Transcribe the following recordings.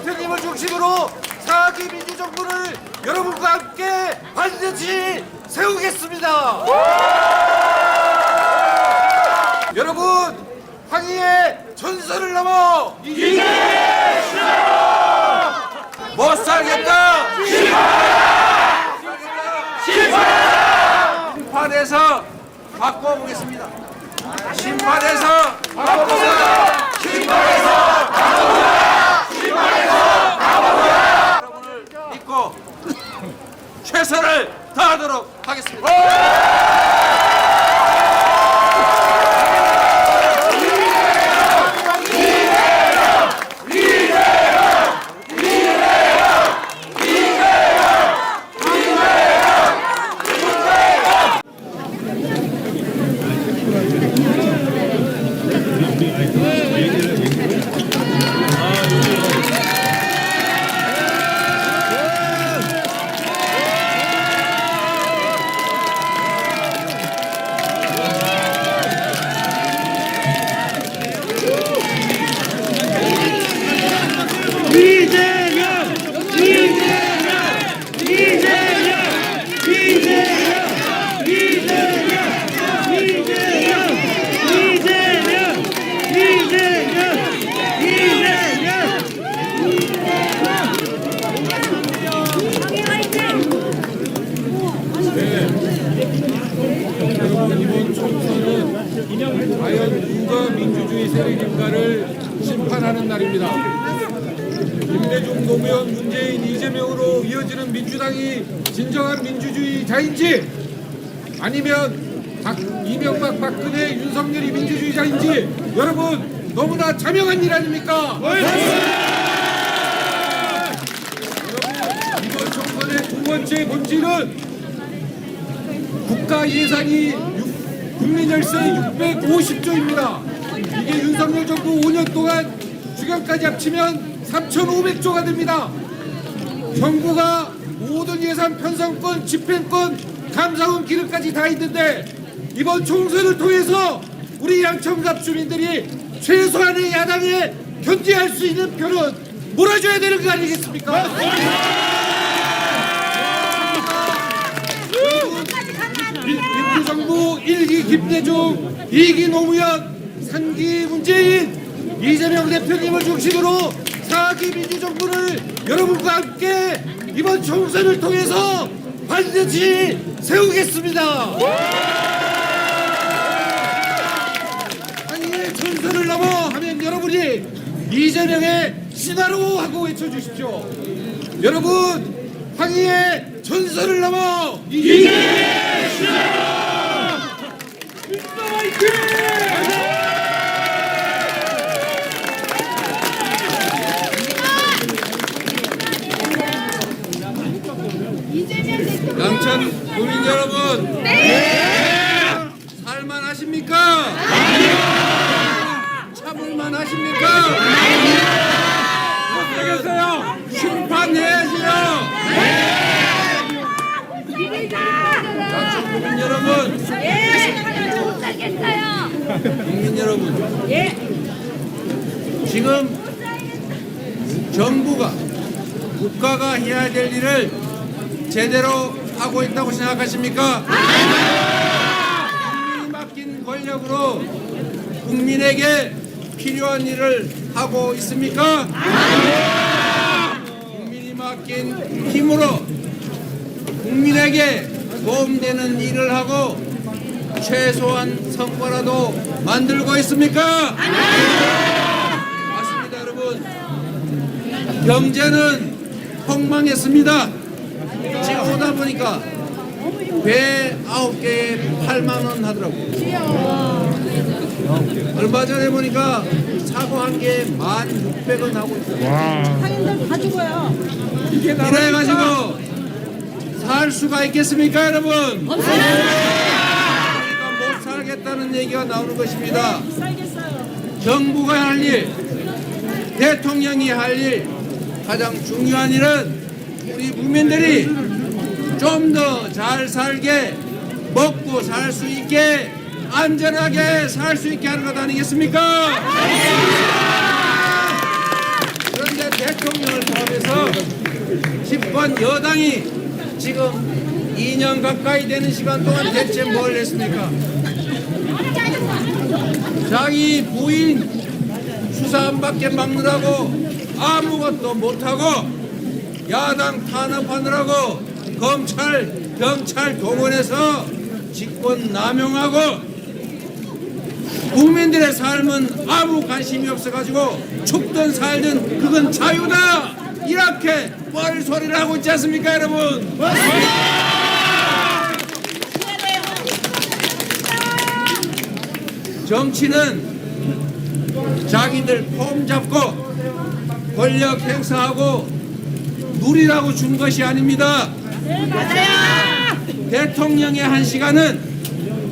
대표님을 중심으로 4기 민주정부를 여러분과 함께 반드시 세우겠습니다. 여러분, 황희의 전선을 넘어 이제 못 살겠다. 심판에서 바꿔보겠습니다. 심판에서 바꿔보자. 심판에서 바꿔보자. 심판에서 바꿔보자. 여러분을 믿고 최선을 다하도록 하겠습니다. 이번 총선은 과연 누가 민주주의 세력인가를 심판하는 날입니다. 김대중, 노무현, 문재인, 이재명으로 이어지는 민주당이 진정한 민주주의자인지 아니면 이명박, 박근혜, 윤석열이 민주주의자인지 여러분 너무나 자명한 일 아닙니까? 이번 총선의 두 번째 본질은 국가 예산이 국민열세 650조입니다. 이게 윤석열 정부 5년 동안 주경까지 합치면 3,500조가 됩니다. 정부가 모든 예산 편성권, 집행권, 감사원 기능까지 다 있는데 이번 총선을 통해서 우리 양천갑 주민들이 최소한의 야당에 견제할 수 있는 표는 몰아줘야 되는 거 아니겠습니까? 민주정부 1기 김대중, 2기 노무현, 3기 문재인, 이재명 대표님을 중심으로 4기 민주정부를 여러분과 함께 이번 총선을 통해서 반드시 세우겠습니다. 황희의 전선을 넘어 하면 여러분이 이재명의 신하로 하고 외쳐주십시오. 여러분, 황희의 전선을 넘어 이재명의 신하로! 양천 국민 여러분, 네! 살만하십니까? 아니요! 참을만 하십니까? 아니요! 못되겠어요? 심판해야지요! 네! 양천 국민 여러분, 국민 여러분, 지금 정부가 국가가 해야 될 일을 제대로 하고 있다고 생각하십니까? 국민이 맡긴 권력으로 국민에게 필요한 일을 하고 있습니까? 국민이 맡긴 힘으로 국민에게 도움되는 일을 하고 최소한 성과라도 만들고 있습니까? 맞습니다, 여러분. 경제는 폭망했습니다. 지금 오다 보니까 배 9개에 8만 원 하더라고요. 얼마 전에 보니까 사과 한 개에 1,600원 하고 있어요. 상인들 다 죽어요. 이래가지고 살 수가 있겠습니까, 여러분? 못 살겠다는 얘기가 나오는 것입니다. 정부가 할 일, 대통령이 할 일, 가장 중요한 일은 우리 국민들이 좀 더 잘 살게, 먹고 살 수 있게, 안전하게 살 수 있게 하는 것 아니겠습니까? 그런데 대통령을 야당을 포함해서 집권 여당이 지금 2년 가까이 되는 시간 동안 대체 뭘 했습니까? 자기 부인 수사함밖에 막느라고 아무것도 못하고 야당 탄압하느라고 검찰, 경찰 동원해서 직권 남용하고 국민들의 삶은 아무 관심이 없어가지고 죽든 살든 그건 자유다 이렇게 뻘소리를 하고 있지 않습니까 여러분? 정치는 자기들 폼 잡고 권력 행사하고 누리라고 준 것이 아닙니다. 대통령의 한 시간은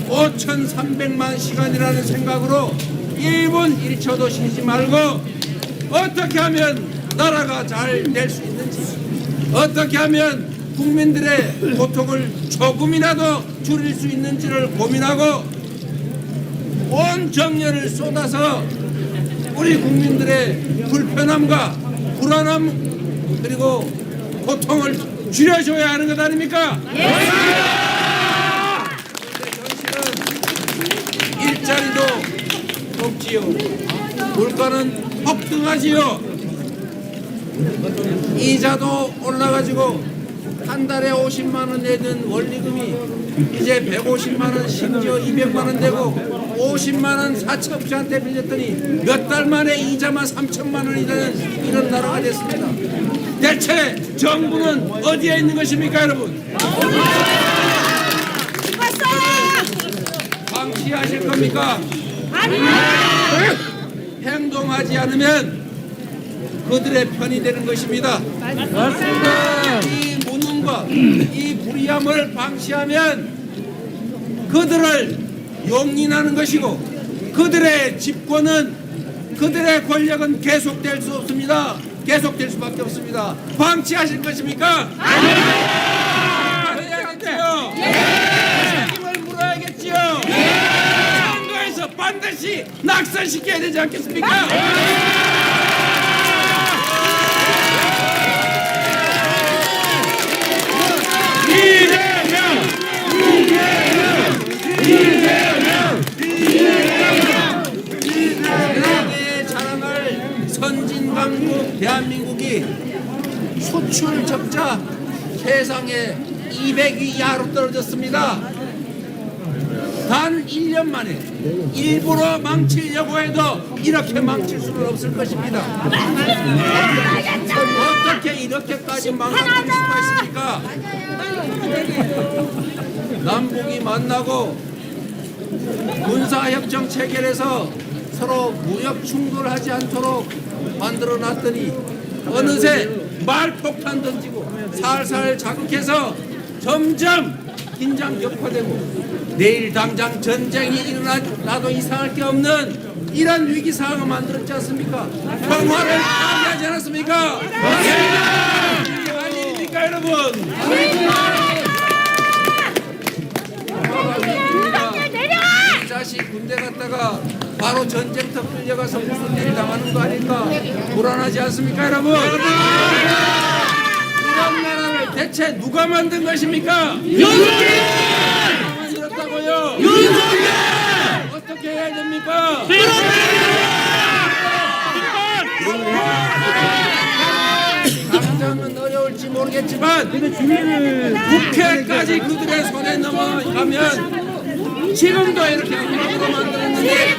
5,300만 시간이라는 생각으로 1분 1초도 쉬지 말고 어떻게 하면 나라가 잘 될 수 있는지 어떻게 하면 국민들의 고통을 조금이라도 줄일 수 있는지를 고민하고 온 정열을 쏟아서 우리 국민들의 불편함과 불안함 그리고 고통을 줄여줘야 하는 것 아닙니까? 일자리도 없지요. 물가는 폭등하지요. 이자도 올라가지고 한 달에 50만 원 내던 원리금이 이제 150만 원 심지어 200만 원 되고 50만 원 사채업자한테 빌렸더니 몇 달 만에 이자만 3천만 원이 되는 이런 나라가 됐습니다. 대체 정부는 어디에 있는 것입니까 여러분? 방치하실 겁니까? 행동하지 않으면 그들의 편이 되는 것입니다. 맞습니다. 이 무능과 이 불의함을 방치하면 그들을 용인하는 것이고 그들의 집권은 그들의 권력은 계속될 수 없습니다. 계속될 수밖에 없습니다. 방치하실 것입니까? 해야겠지요. 책임을 물어야겠지요. 선거에서 반드시 낙선시켜야 되지 않겠습니까? 세상에 자랑할 선진강국 대한민국이 수출 적자 세상에 200위 이하로 떨어졌습니다. 단 1년 만에 일부러 망치려고 해도 이렇게 망칠 수는 없을 것입니다. 어떻게 이렇게까지 망가뜨릴 수가 있습니까? 남북이 만나고 군사협정 체결해서 서로 무역 충돌하지 않도록 만들어 놨더니 어느새 말폭탄 던지고 살살 자극해서 점점 긴장 격화되고 내일 당장 전쟁이 일어나도 이상할 게 없는 이런 위기 상황을 만들었지 않습니까? 평화를 파괴하지 않았습니까? 이게 아닙니까 여러분? 이 자식 군대 갔다가 바로 전쟁터 끌려가서 무슨 일이 당하는 거 아닐까 불안하지 않습니까 여러분? 이런 나라를 대체 누가 만든 것입니까? 윤석열! 만들었다고요? 윤석열! 어떻게 해야 됩니까? 당장은 어려울지 모르겠지만 국회까지 그들의 손에 넘어가면 지금도 이렇게 엉망으로 만들었는데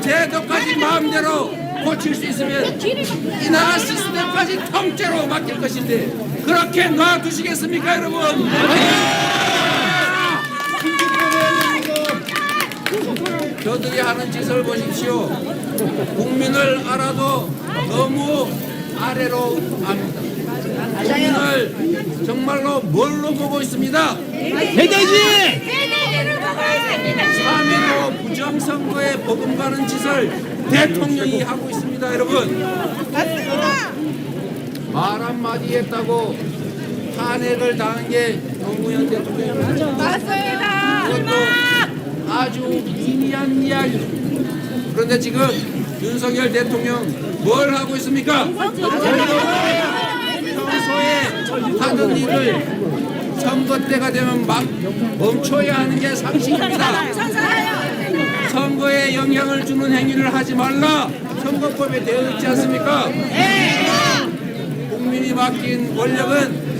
제도까지 마음대로 고칠 수 있으면 이 나라 시스템까지 통째로 맡길 것인데 그렇게 놔두시겠습니까 여러분? 저들이 하는 짓을 보십시오. 국민을 알아도 너무 아래로 압니다. 국민을 정말로 뭘로 보고 있습니다? 대대지! 3.15 부정선거에 버금가는 짓을 대통령이 하고 있습니다 여러분. 말 한마디 했다고 탄핵을 당한 게 노무현 대통령입니다. 맞습니다. 그것도 아주 미미한 이야기. 그런데 지금 윤석열 대통령 뭘 하고 있습니까? 하던 일을 선거 때가 되면 막 멈춰야 하는 게 상식입니다. 선거에 영향을 주는 행위를 하지 말라 선거법에 되어 있지 않습니까? 국민이 맡긴 권력은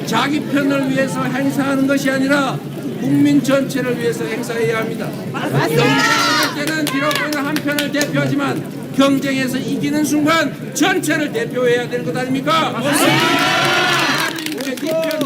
자기 편을 위해서 행사하는 것이 아니라 국민 전체를 위해서 행사해야 합니다. 경쟁할 때는 비록 어느 한 편을 대표하지만 경쟁에서 이기는 순간 전체를 대표해야 되는 것 아닙니까?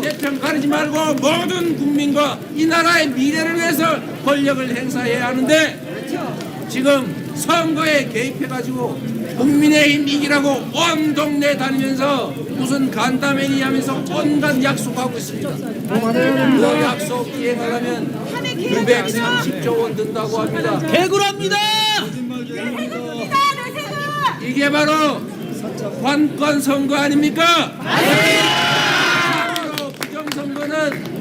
네 편 가리지 말고 모든 국민과 이 나라의 미래를 위해서 권력을 행사해야 하는데 지금 선거에 개입해가지고 국민의힘 이기라고 온 동네 다니면서 무슨 간담회니 하면서 온갖 약속하고 있습니다. 그 약속 이행하려면 930조 원 든다고 합니다. 개굴합니다. 이게 바로 관권 선거 아닙니까? 바로 부정선거는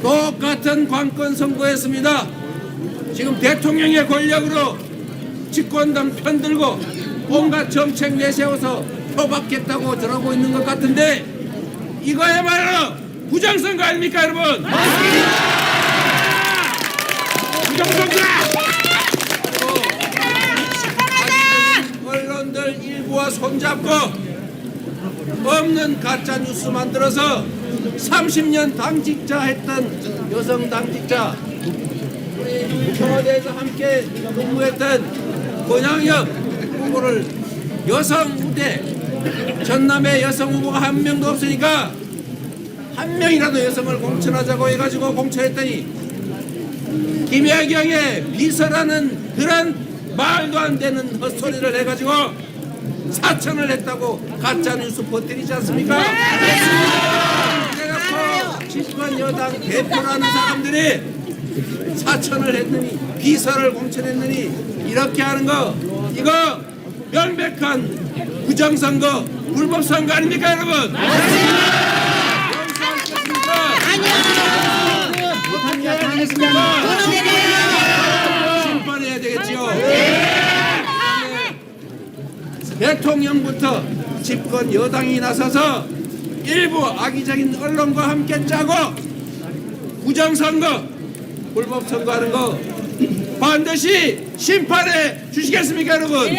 똑같은 관권 선거였습니다. 지금 대통령의 권력으로 집권당 편들고 온갖 정책 내세워서 표박했다고 들어오고 있는 것 같은데 이거야말로 부정선거 아닙니까 여러분? 부정선거야! 언론들 일부와 손잡고 없는 가짜 뉴스 만들어서 30년 당직자 했던 여성 당직자 우리 청와대에서 함께 근무했던 권양엽 후보를 여성 후대 전남에 여성 후보가 한 명도 없으니까 한 명이라도 여성을 공천하자고 해가지고 공천했더니 김혜경의 비서라는 그런 말도 안 되는 헛소리를 해가지고 사천을 했다고 가짜뉴스 퍼뜨리지 않습니까? 그래갖고 집권 여당 대표라는 사람들이 사천을 했느니 비서를 공천했느니 이렇게 하는 거 이거 명백한 부정선거 불법선거 아닙니까 여러분? 심판해야 되겠지요. 대통령부터 집권 여당이 나서서 일부 악의적인 언론과 함께 짜고 부정선거 불법선거하는 거 반드시 심판해 주시겠습니까 여러분?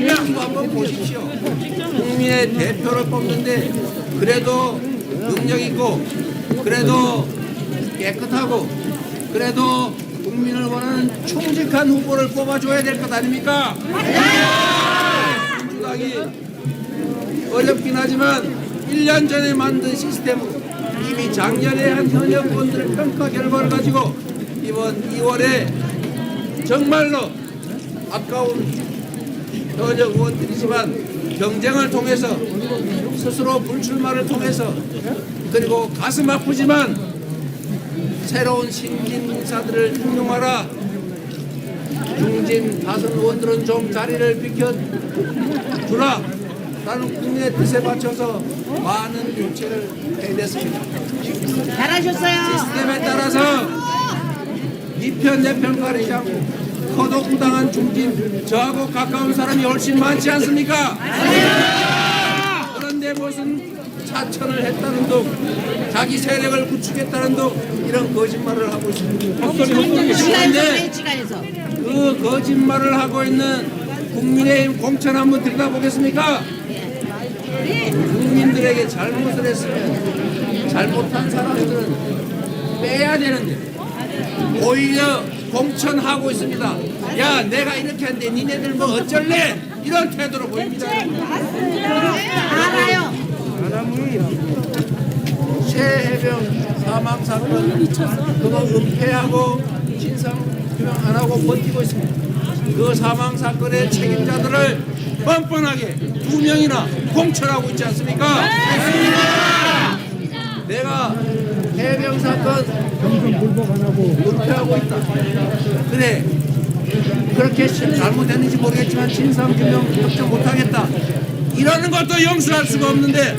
이거 한번 보십시오. 국민의 대표를 뽑는데 그래도 능력 있고 그래도 깨끗하고 그래도 국민을 원하는 충직한 후보를 뽑아줘야 될 것 아닙니까? 민주당이 어렵긴 하지만 1년 전에 만든 시스템으로 이미 작년에 한 현역 의원들의 평가 결과를 가지고 이번 2월에 정말로 아까운 현역 의원들이지만 경쟁을 통해서 스스로 불출마를 통해서 그리고 가슴 아프지만 새로운 신진 인사들을 등용하라. 중진 다선 의원들은 좀 자리를 비켜주라. 라는 국민의 뜻에 맞춰서 많은 조치를 해냈습니다. 잘하셨어요. 시스템에 따라서 이편 내편 가리지 않고 거독부당한 중진 저하고 가까운 사람이 훨씬 많지 않습니까? 그런데 무슨 사천을 했다는 둥 자기 세력을 구축했다는 둥 이런 거짓말을 하고 있습니다. 그런데 그 거짓말을 하고 있는 국민의힘 공천 한번 들여다보겠습니까? 국민들에게 잘못을 했으면 잘못한 사람들은 빼야 되는데 오히려 공천하고 있습니다. 야 내가 이렇게 했는데 니네들 뭐 어쩔래? 이런 태도로 보입니다. 알아요. 최혜병 사망 사건 그거 은폐하고 진상규명 안 하고 버티고 있습니다. 그 사망 사건의 책임자들을 뻔뻔하게 2명이나 공천하고 있지 않습니까? 내가 해병 사건 은폐하고 있다. 그래 그렇게 잘못했는지 모르겠지만 진상규명 협조 못하겠다. 이러는 것도 용서할 수가 없는데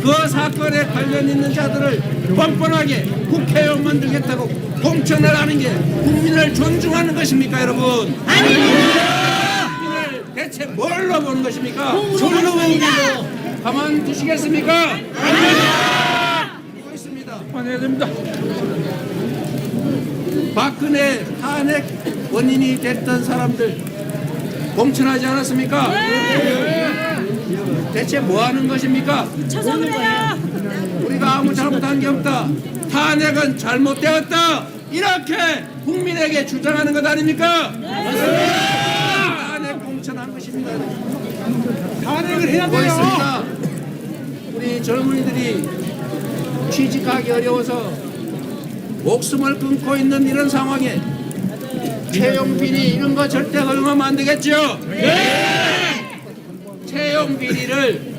그 사건에 관련 있는 자들을 뻔뻔하게 국회의원 만들겠다고 공천을 하는 게 국민을 존중하는 것입니까, 여러분? 국민을 대체 뭘로 보는 것입니까? 뭘로 봅니다. 가만 두시겠습니까? 있습니다. 그만해야 됩니다. 박근혜 탄핵 원인이 됐던 사람들 공천하지 않았습니까? 대체 뭐 하는 것입니까? 우리가 아무 잘못한 게 없다. 탄핵은 잘못되었다. 이렇게 국민에게 주장하는 것 아닙니까? 탄핵 공천한 것입니다. 탄핵을 해야 뭐 있습니까? 우리 젊은이들이 취직하기 어려워서 목숨을 끊고 있는 이런 상황에 채용 비리 이런 거 절대 허용하면 안 되겠죠? 채용 비리를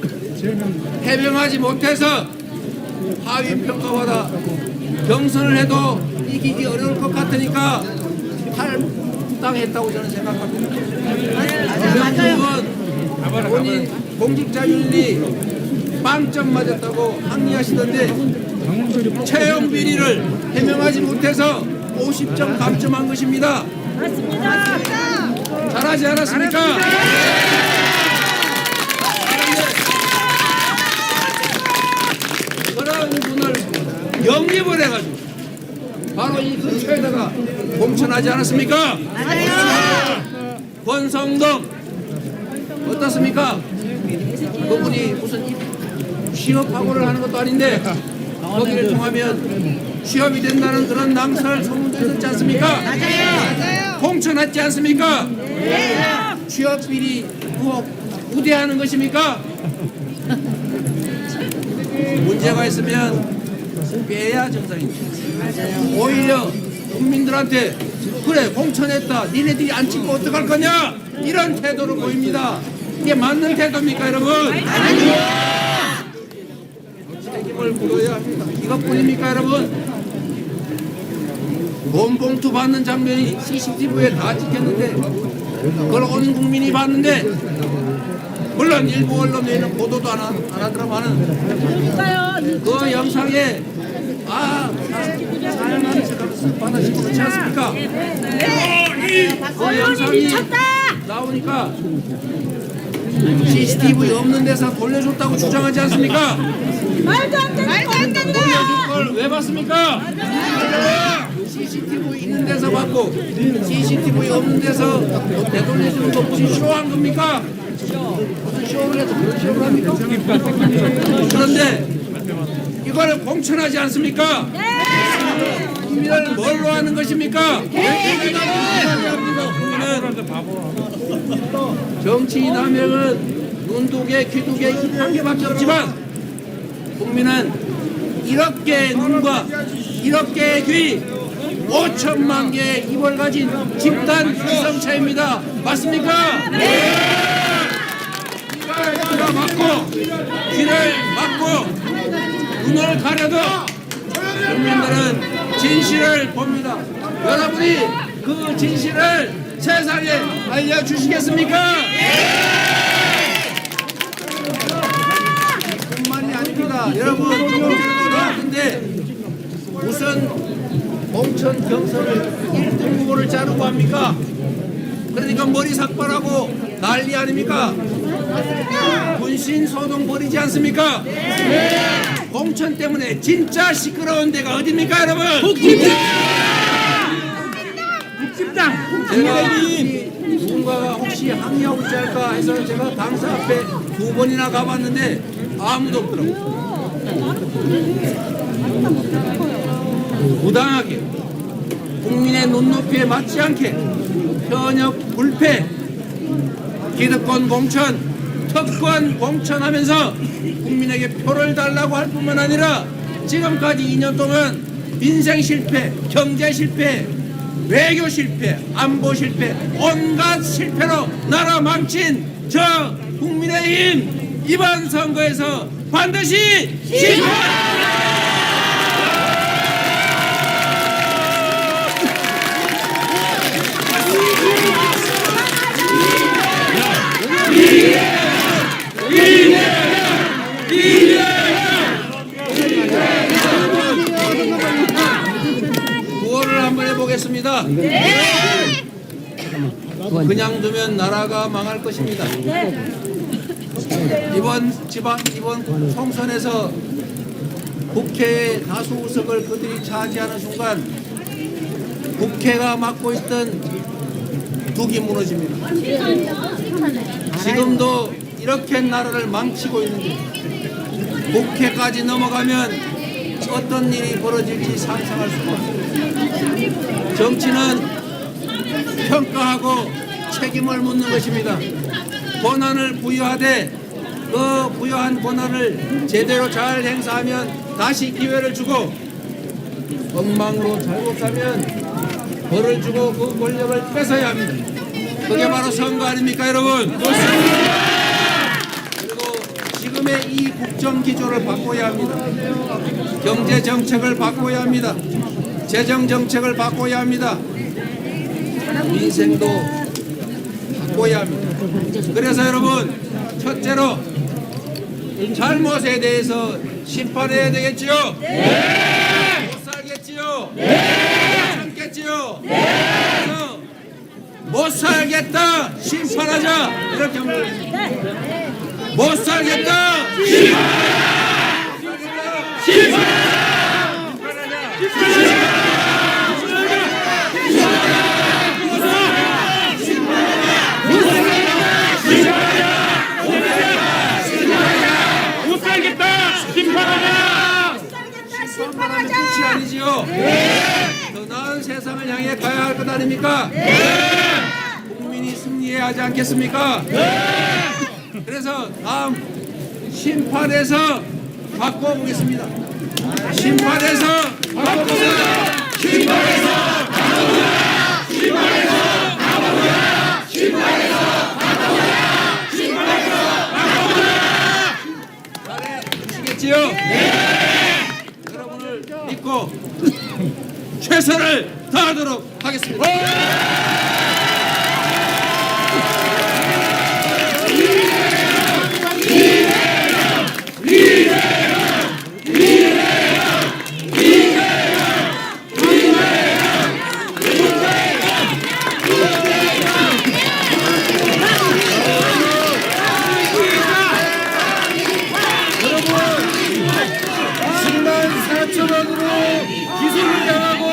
해명하지 못해서 하위 평가받아 경선을 해도 이기기 어려울 것 같으니까 탈당했다고 저는 생각합니다. 정부는 본인 공직자윤리 빵점 맞았다고 항의하시던데 채용 비리를 해명하지 못해서 50점 감점한 것입니다. 맞습니다. 잘하지 않았습니까? 그런 분을 영입을 해가지고 바로 이 근처에다가 공천하지 않았습니까? 권성동 어떻습니까? 그분이 무슨 취업하고를 하는 것도 아닌데 거기를 통하면 취업이 된다는 그런 낭설 소문도 있었지 않습니까? 공천하지 않습니까? 취업 비리 의혹 우대하는 것입니까? 문제가 있으면 빼야 정상입니다. 오히려 국민들한테 그래 공천했다 니네들이 안 찍고 어떡할 거냐 이런 태도를 보입니다. 이게 맞는 태도입니까 여러분? 책임을 물어야 합니다. 이것뿐입니까 여러분? 돈 봉투 받는 장면이 CCTV에 다 찍혔는데 그걸 온 국민이 봤는데 물론 일부 언론에는 보도도 안 하더라마는 그 영상에 사양하는 척하면서 받아주고 그렇지 않습니까? 그 영상이 나오니까 CCTV 없는 데서 돌려줬다고 주장하지 않습니까? 말도 안 된다. 돌려줄 걸 왜 받습니까? CCTV 있는 데서 받고 CCTV 없는 데서 되돌려주는 거 무슨 쇼한 겁니까? 무슨 쇼를 해서 그런 쇼를 합니까? 그런데 이걸 공천하지 않습니까? 국민을 뭘로 하는 것입니까? 정치인 한 명은 눈 두 개, 귀 두 개, 입 한 개밖에 없지만 국민은 1억 개의 눈과 1억 개의 귀 5천만 개의 입을 가진 집단 기성차입니다. 맞습니까? 네! 이가 막고 귀를 막고 눈을 가려도 국민들은 진실을 봅니다. 여러분이 그 진실을 세상에 알려주시겠습니까? 뿐만이 아닙니다. 여러분 조금 전에도 나왔는데 무슨 공천 경선을 1등 후보를 자르고 합니까? 그러니까 머리 삭발하고 난리 아닙니까? 분신 소동 벌이지 않습니까? 공천 때문에 진짜 시끄러운 데가 어딥니까 여러분? 북집당! 제가 누군가가 혹시 항의하고 있지 않을까 해서 제가 당사 앞에 2번이나 가봤는데 아무도 없더라고요. 부당하게 국민의 눈높이에 맞지 않게 현역 불패 기득권 공천 특권 공천하면서 국민에게 표를 달라고 할 뿐만 아니라 지금까지 2년 동안 민생 실패, 경제 실패, 외교 실패, 안보 실패, 온갖 실패로 나라 망친 저 국민의힘 이번 선거에서 반드시 실패! 이재명! 하겠습니다. 그냥 두면 나라가 망할 것입니다. 이번 총선에서 국회의 다수 의석을 그들이 차지하는 순간 국회가 맡고 있던 둑이 무너집니다. 지금도 이렇게 나라를 망치고 있는데 국회까지 넘어가면 어떤 일이 벌어질지 상상할 수가 없습니다. 정치는 평가하고 책임을 묻는 것입니다. 권한을 부여하되 그 부여한 권한을 제대로 잘 행사하면 다시 기회를 주고 엉망으로 잘못하면 벌을 주고 그 권력을 뺏어야 합니다. 그게 바로 선거 아닙니까, 여러분? 그리고 지금의 이 국정 기조를 바꿔야 합니다. 경제 정책을 바꿔야 합니다. 재정 정책을 바꿔야 합니다. 민생도 바꿔야 합니다. 그래서 여러분, 첫째로 잘못에 대해서 심판해야 되겠지요? 네! 못 살겠지요? 네! 못 참겠지요? 네! 그래서 못 살겠다 심판하자 이렇게 합니다. 못 살겠다 심판하자. 심판하는 끝이 아니지요. 더 나은 세상을 향해 가야 할 것 아닙니까? 국민이 승리해야 하지 않겠습니까? 그래서 다음 심판에서 바꿔보겠습니다. 심판에서 바꿔보자. 심판에서 바꿔보자. 심판에서 바꿔보자. 심판에서 바꿔보자. 심판에서 바꿔보자. 잘해주시겠지요? 여러분을 믿고 최선을 다하도록 하겠습니다. 기소를 당하고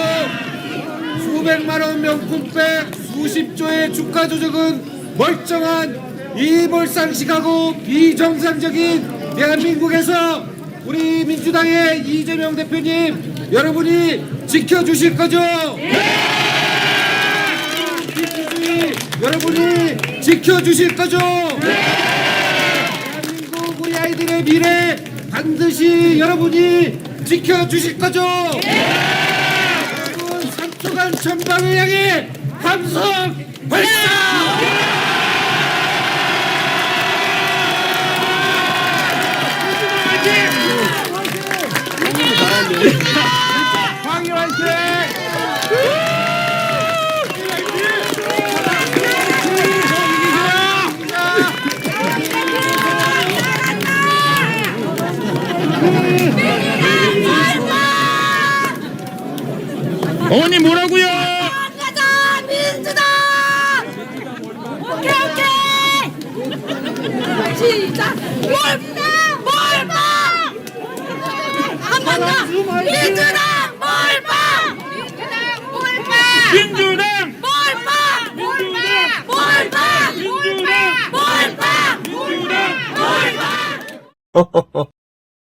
수백만 원 명품백 수십조의 주가 조작은 멀쩡한 이몰상식하고 비정상적인 대한민국에서 우리 민주당의 이재명 대표님 여러분이 지켜주실 거죠? 민주주의 여러분이 지켜주실 거죠? 대한민국 우리 아이들의 미래 반드시 여러분이 지켜주실 거죠? 여러분 3초간 전방을 향해 함성 발사! 황희 화이팅! 어머니 뭐라고요? 가자 민주당. 오케이 시작. 몰빵 한 번 더. 민주당 몰빵 민주당 몰빵